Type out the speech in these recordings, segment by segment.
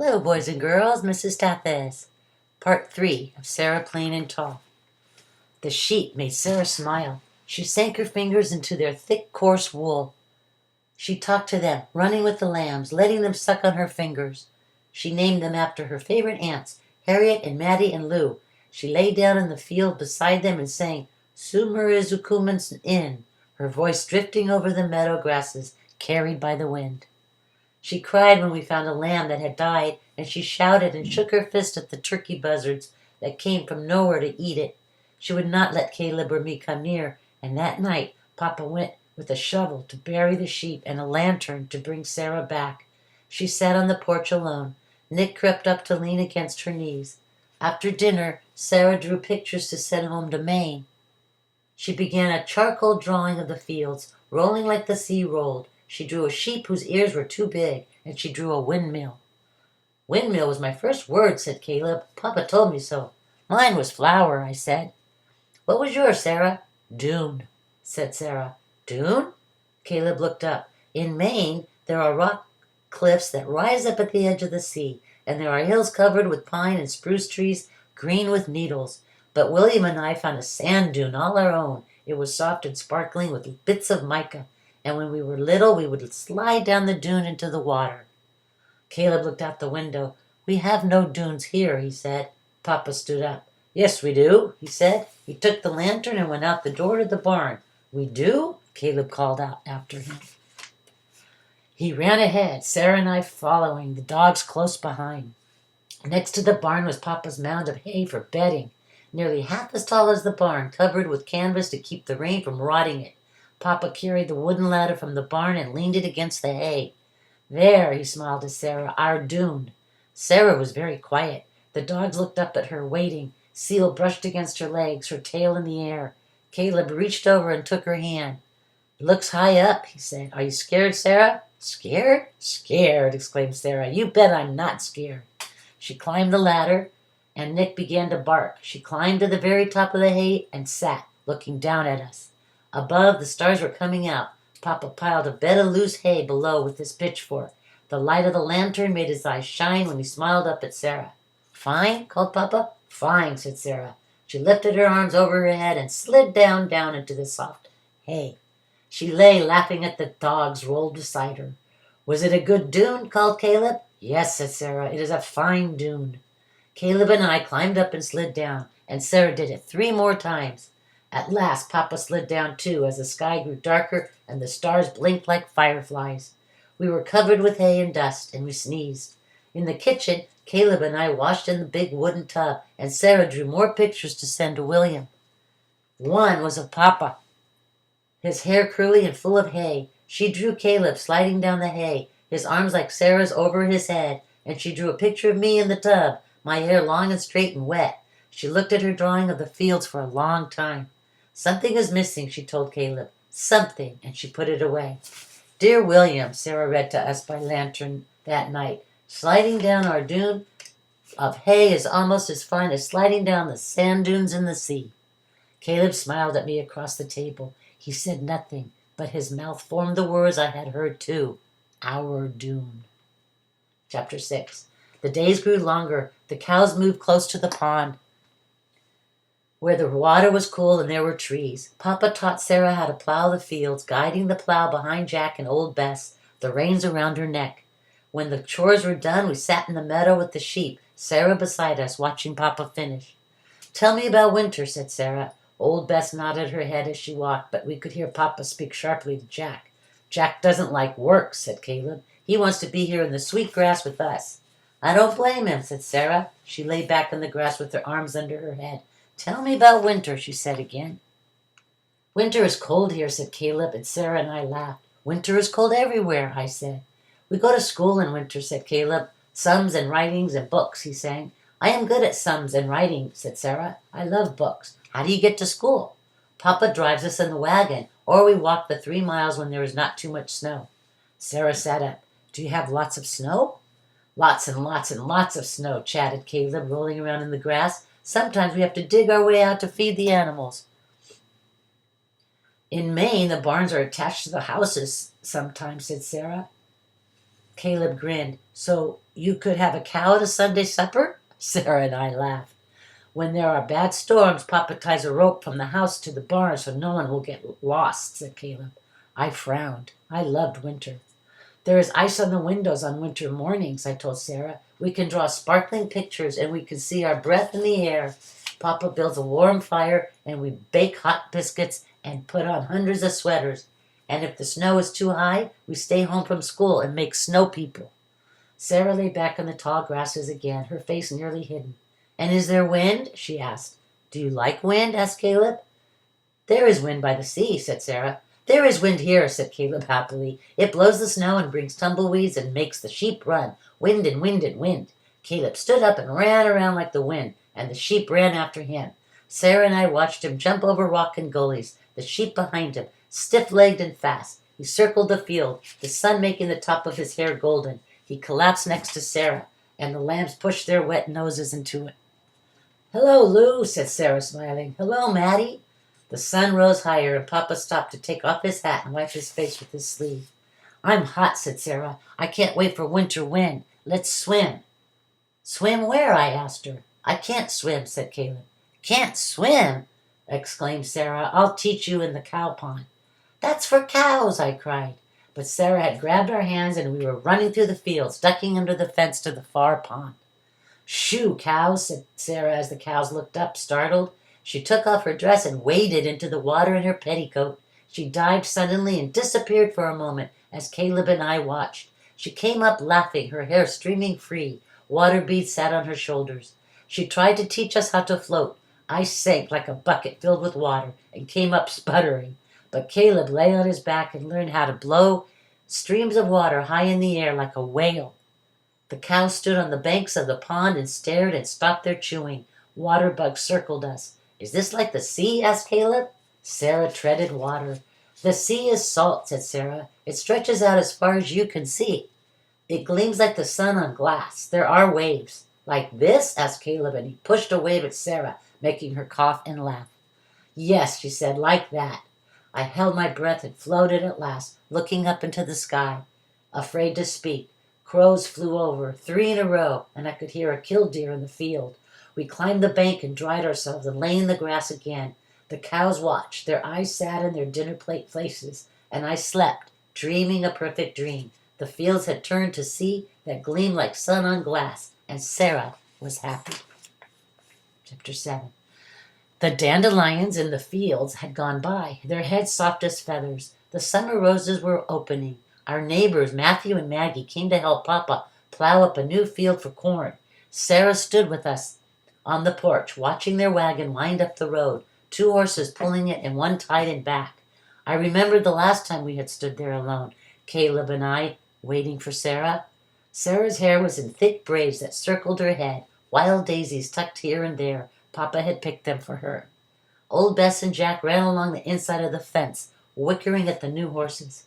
Hello, boys and girls, Mrs. Stathis. Part 3 of Sarah Plain and Tall. The sheep made Sarah smile. She sank her fingers into their thick, coarse wool. She talked to them, running with the lambs, letting them suck on her fingers. She named them after her favorite aunts, Harriet and Mattie and Lou. She lay down in the field beside them and sang, Sumerizukumen's Inn, her voice drifting over the meadow grasses, carried by the wind. She cried when we found a lamb that had died, and she shouted and shook her fist at the turkey buzzards that came from nowhere to eat it. She would not let Caleb or me come near, and that night Papa went with a shovel to bury the sheep and a lantern to bring Sarah back. She sat on the porch alone. Nick crept up to lean against her knees. After dinner, Sarah drew pictures to send home to Maine. She began a charcoal drawing of the fields, rolling like the sea rolled. She drew a sheep whose ears were too big, and she drew a windmill. Windmill was my first word, said Caleb. Papa told me so. Mine was flower, I said. What was yours, Sarah? Dune, said Sarah. Dune? Caleb looked up. In Maine, there are rock cliffs that rise up at the edge of the sea, and there are hills covered with pine and spruce trees, green with needles. But William and I found a sand dune all our own. It was soft and sparkling with bits of mica, and when we were little, we would slide down the dune into the water. Caleb looked out the window. We have no dunes here, he said. Papa stood up. Yes, we do, he said. He took the lantern and went out the door to the barn. We do? Caleb called out after him. He ran ahead, Sarah and I following, the dogs close behind. Next to the barn was Papa's mound of hay for bedding, nearly half as tall as the barn, covered with canvas to keep the rain from rotting it. Papa carried the wooden ladder from the barn and leaned it against the hay. There, he smiled at Sarah, our dune. Sarah was very quiet. The dogs looked up at her, waiting. Seal brushed against her legs, her tail in the air. Caleb reached over and took her hand. It looks high up, he said. Are you scared, Sarah? Scared? Scared, exclaimed Sarah. You bet I'm not scared. She climbed the ladder, and Nick began to bark. She climbed to the very top of the hay and sat, looking down at us. Above, the stars were coming out. Papa piled a bed of loose hay below with his pitchfork. The light of the lantern made his eyes shine when he smiled up at Sarah. Fine? Called Papa. Fine, said Sarah. She lifted her arms over her head and slid down into the soft hay. She lay laughing at the dogs rolled beside her. Was it a good dune? Called Caleb. Yes, said Sarah. It is a fine dune. Caleb and I climbed up and slid down, and Sarah did it 3 more times. At last, Papa slid down too as the sky grew darker and the stars blinked like fireflies. We were covered with hay and dust, and we sneezed. In the kitchen, Caleb and I washed in the big wooden tub, and Sarah drew more pictures to send to William. One was of Papa, his hair curly and full of hay. She drew Caleb sliding down the hay, his arms like Sarah's over his head, and she drew a picture of me in the tub, my hair long and straight and wet. She looked at her drawing of the fields for a long time. Something is missing, she told Caleb. Something, and she put it away. Dear William, Sarah read to us by lantern that night. Sliding down our dune of hay is almost as fun as sliding down the sand dunes in the sea. Caleb smiled at me across the table. He said nothing, but his mouth formed the words I had heard too. Our dune. Chapter 6. The days grew longer. The cows moved close to the pond, where the water was cool and there were trees. Papa taught Sarah how to plow the fields, guiding the plow behind Jack and old Bess, the reins around her neck. When the chores were done, we sat in the meadow with the sheep, Sarah beside us, watching Papa finish. Tell me about winter, said Sarah. Old Bess nodded her head as she walked, but we could hear Papa speak sharply to Jack. Jack doesn't like work, said Caleb. He wants to be here in the sweet grass with us. I don't blame him, said Sarah. She lay back in the grass with her arms under her head. Tell me about winter, she said again. Winter is cold here, said Caleb, and Sarah and I laughed. Winter is cold everywhere, I said. We go to school in winter, said Caleb. Sums and writings and books, he sang. I am good at sums and writing, said Sarah. I love books. How do you get to school? Papa drives us in the wagon, or we walk the 3 miles when there is not too much snow. Sarah sat up. Do you have lots of snow? Lots and lots and lots of snow, chatted Caleb, rolling around in the grass. Sometimes we have to dig our way out to feed the animals. In Maine, the barns are attached to the houses sometimes, said Sarah. Caleb grinned. So you could have a cow at a Sunday supper? Sarah and I laughed. When there are bad storms, Papa ties a rope from the house to the barn so no one will get lost, said Caleb. I frowned. I loved winter. There is ice on the windows on winter mornings, I told Sarah. We can draw sparkling pictures and we can see our breath in the air. Papa builds a warm fire and we bake hot biscuits and put on hundreds of sweaters. And if the snow is too high, we stay home from school and make snow people. Sarah lay back on the tall grasses again, her face nearly hidden. And is there wind? She asked. Do you like wind? Asked Caleb. There is wind by the sea, said Sarah. There is wind here, said Caleb happily. It blows the snow and brings tumbleweeds and makes the sheep run. Wind and wind and wind. Caleb stood up and ran around like the wind, and the sheep ran after him. Sarah and I watched him jump over rock and gullies, the sheep behind him, stiff-legged and fast. He circled the field, the sun making the top of his hair golden. He collapsed next to Sarah, and the lambs pushed their wet noses into it. Hello, Lou, said Sarah, smiling. Hello, Maddie. The sun rose higher, and Papa stopped to take off his hat and wipe his face with his sleeve. I'm hot, said Sarah. I can't wait for winter wind. Let's swim. Swim where? I asked her. I can't swim, said Caleb. Can't swim? Exclaimed Sarah. I'll teach you in the cow pond. That's for cows, I cried. But Sarah had grabbed our hands, and we were running through the fields, ducking under the fence to the far pond. Shoo, cows, said Sarah as the cows looked up, startled. She took off her dress and waded into the water in her petticoat. She dived suddenly and disappeared for a moment as Caleb and I watched. She came up laughing, her hair streaming free. Water beads sat on her shoulders. She tried to teach us how to float. I sank like a bucket filled with water and came up sputtering. But Caleb lay on his back and learned how to blow streams of water high in the air like a whale. The cows stood on the banks of the pond and stared and stopped their chewing. Water bugs circled us. Is this like the sea? Asked Caleb. Sarah treaded water. The sea is salt, said Sarah. It stretches out as far as you can see. It gleams like the sun on glass. There are waves. Like this? Asked Caleb, and he pushed a wave at Sarah, making her cough and laugh. Yes, she said, like that. I held my breath and floated at last, looking up into the sky. Afraid to speak. Crows flew over, 3 in a row, and I could hear a killdeer in the field. We climbed the bank and dried ourselves and lay in the grass again. The cows watched, their eyes sat in their dinner plate places, and I slept, dreaming a perfect dream. The fields had turned to sea that gleamed like sun on glass, and Sarah was happy. Chapter 7. The dandelions in the fields had gone by, their heads soft as feathers. The summer roses were opening. Our neighbors, Matthew and Maggie, came to help Papa plow up a new field for corn. Sarah stood with us on the porch, watching their wagon wind up the road, 2 horses pulling it and one tied in back. I remembered the last time we had stood there alone, Caleb and I, waiting for Sarah. Sarah's hair was in thick braids that circled her head, wild daisies tucked here and there. Papa had picked them for her. Old Bess and Jack ran along the inside of the fence, whickering at the new horses.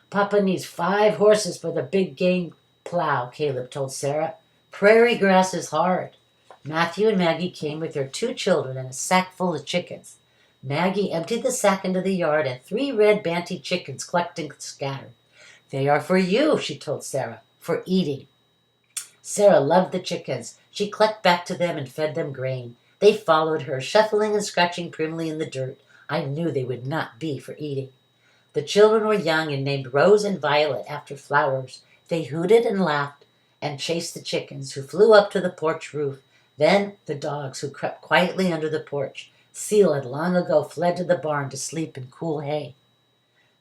Papa needs 5 horses for the big game plow, Caleb told Sarah. Prairie grass is hard. Matthew and Maggie came with their 2 children and a sack full of chickens. Maggie emptied the sack into the yard, and 3 red banty chickens clucked and scattered. They are for you, she told Sarah, for eating. Sarah loved the chickens. She clucked back to them and fed them grain. They followed her, shuffling and scratching primly in the dirt. I knew they would not be for eating. The children were young and named Rose and Violet after flowers. They hooted and laughed and chased the chickens, who flew up to the porch roof. Then the dogs, who crept quietly under the porch. Seal had long ago fled to the barn to sleep in cool hay.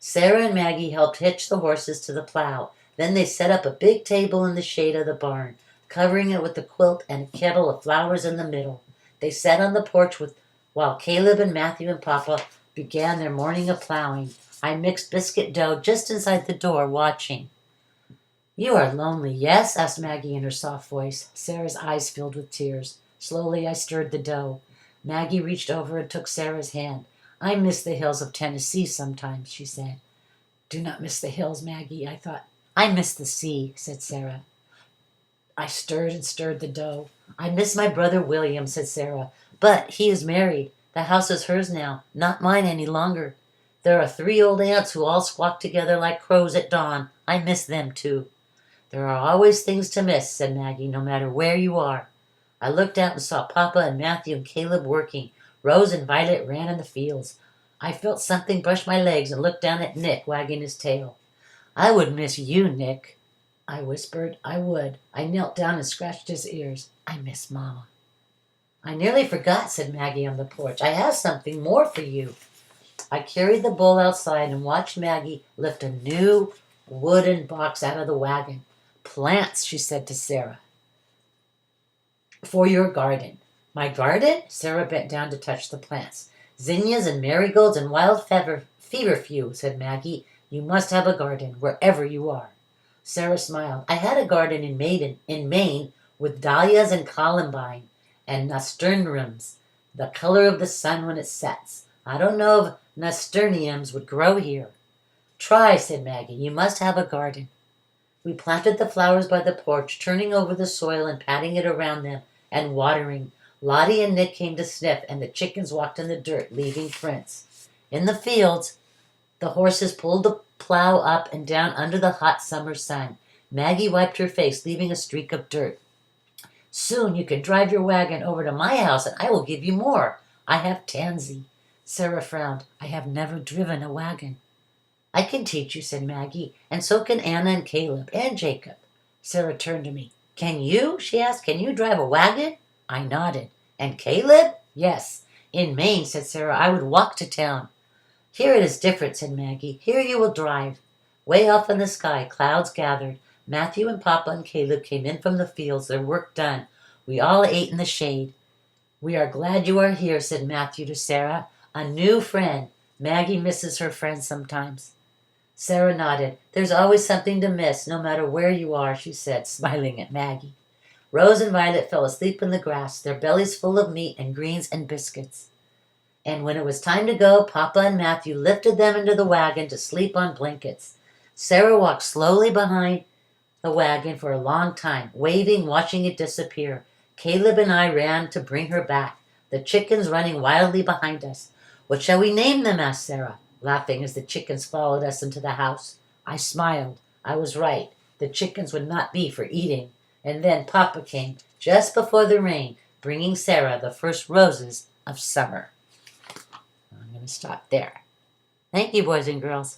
Sarah and Maggie helped hitch the horses to the plow. Then they set up a big table in the shade of the barn, covering it with a quilt and a kettle of flowers in the middle. They sat on the porch while Caleb and Matthew and Papa began their morning of plowing. I mixed biscuit dough just inside the door, watching. You are lonely, yes? Asked Maggie in her soft voice. Sarah's eyes filled with tears. Slowly I stirred the dough. Maggie reached over and took Sarah's hand. I miss the hills of Tennessee sometimes, she said. Do not miss the hills, Maggie, I thought. I miss the sea, said Sarah. I stirred and stirred the dough. I miss my brother William, said Sarah. But he is married. The house is hers now, not mine any longer. There are 3 old aunts who all squawk together like crows at dawn. I miss them too. There are always things to miss, said Maggie, no matter where you are. I looked out and saw Papa and Matthew and Caleb working. Rose and Violet ran in the fields. I felt something brush my legs and looked down at Nick, wagging his tail. I would miss you, Nick, I whispered. I would. I knelt down and scratched his ears. I miss Mama. I nearly forgot, said Maggie on the porch. I have something more for you. I carried the bowl outside and watched Maggie lift a new wooden box out of the wagon. Plants, she said to Sarah. For your garden. My garden? Sarah bent down to touch the plants. Zinnias and marigolds and wild feverfew, said Maggie. You must have a garden, wherever you are. Sarah smiled. I had a garden in Maine with dahlias and columbine and nasturtiums, the color of the sun when it sets. I don't know if nasturtiums would grow here. Try, said Maggie. You must have a garden. We planted the flowers by the porch, turning over the soil and patting it around them and watering. Lottie and Nick came to sniff, and the chickens walked in the dirt, leaving prints. In the fields, the horses pulled the plow up and down under the hot summer sun. Maggie wiped her face, leaving a streak of dirt. Soon you can drive your wagon over to my house, and I will give you more. I have Tansy. Sarah frowned. I have never driven a wagon. I can teach you, said Maggie, and so can Anna and Caleb and Jacob. Sarah turned to me. Can you? She asked. Can you drive a wagon? I nodded. And Caleb? Yes. In Maine, said Sarah, I would walk to town. Here it is different, said Maggie. Here you will drive. Way off in the sky, clouds gathered. Matthew and Papa and Caleb came in from the fields, their work done. We all ate in the shade. We are glad you are here, said Matthew to Sarah. A new friend. Maggie misses her friends sometimes. Sarah nodded. There's always something to miss, no matter where you are, she said, smiling at Maggie. Rose and Violet fell asleep in the grass, their bellies full of meat and greens and biscuits. And when it was time to go, Papa and Matthew lifted them into the wagon to sleep on blankets. Sarah walked slowly behind the wagon for a long time, waving, watching it disappear. Caleb and I ran to bring her back, the chickens running wildly behind us. What shall we name them? Asked Sarah, laughing as the chickens followed us into the house. I smiled. I was right. The chickens would not be for eating. And then Papa came, just before the rain, bringing Sarah the first roses of summer. I'm going to stop there. Thank you, boys and girls.